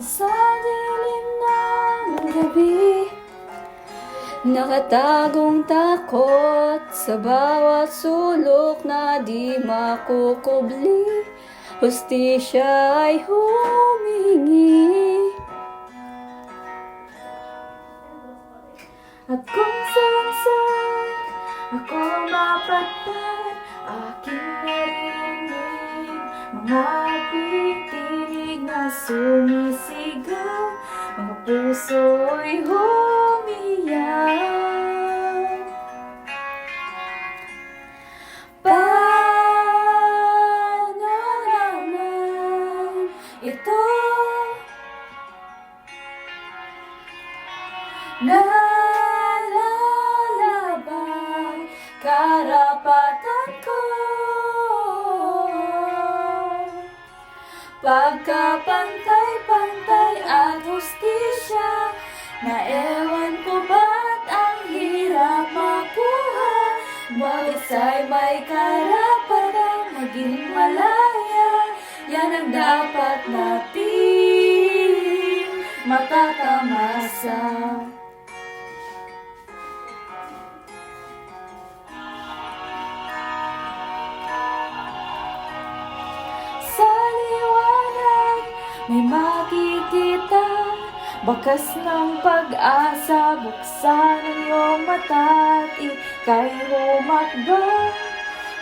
Sa dilim ng gabi, nakatagong takot sa bawat sulok na di makukubli. Hustisya ay humingi, at kung saan ako mapagpad, aking narinig mga pitinig na sumisigaw, mga puso'y humiyaw. Paano naman ito? Nalalabang karapatan ko, pagkapantay-pantay at hustisya, na ewan ko ba't ang hirap makuha. Bakit sa'y may karapatang maging malaya? Yan ang dapat nating matatamasa. Sa liwanag may makikita bakas ng pag-asa. Buksan ang iyong mata at ika'y humakbang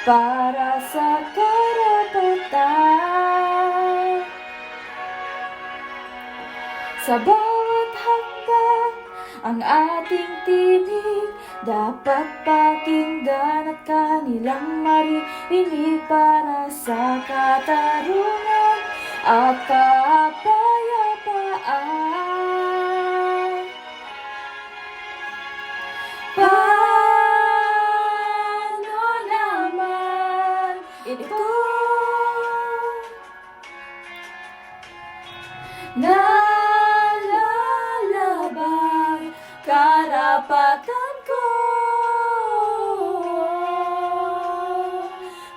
para sa karapatan. Sa bawat hakbang ang ating tinig dapat pakinggan at kanilang marinig para sa katarungan at kapayapaan. Paano naman ito? Nalalabang karapatan ko,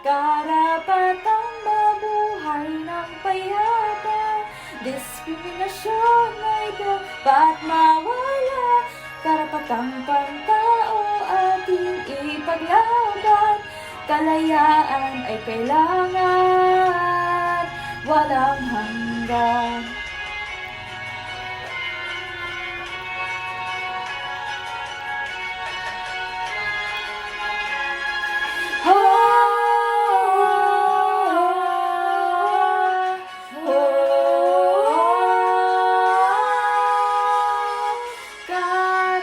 karapatang mabuhay ng payapa. Diskriminasyon ay dapat mawala, karapatang pantao ating ipaglaban. Kalayaan ay kailangan walang hanggan.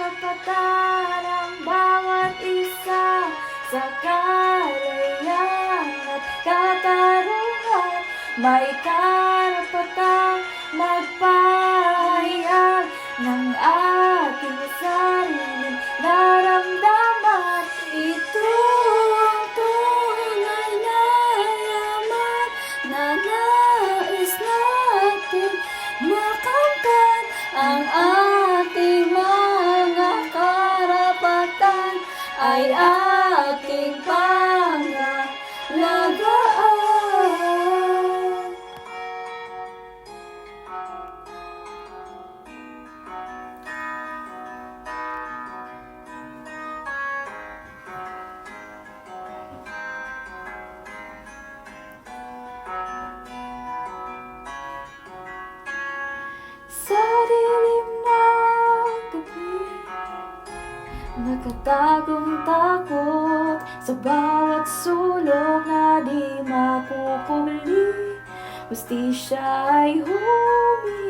Karapatan ang bawat isa sa kalayaan at katarungan. May karapatang magpahayag ng ating sariling naramdaman. Ito ang tunay na yaman na nais natin makamtan. Ang ating mga karapatan ay ating pangalagaan. Sa dilim ng gabi, nakatagong takot sa bawat sulok na di makukuli. Hustisya ay humiyaw.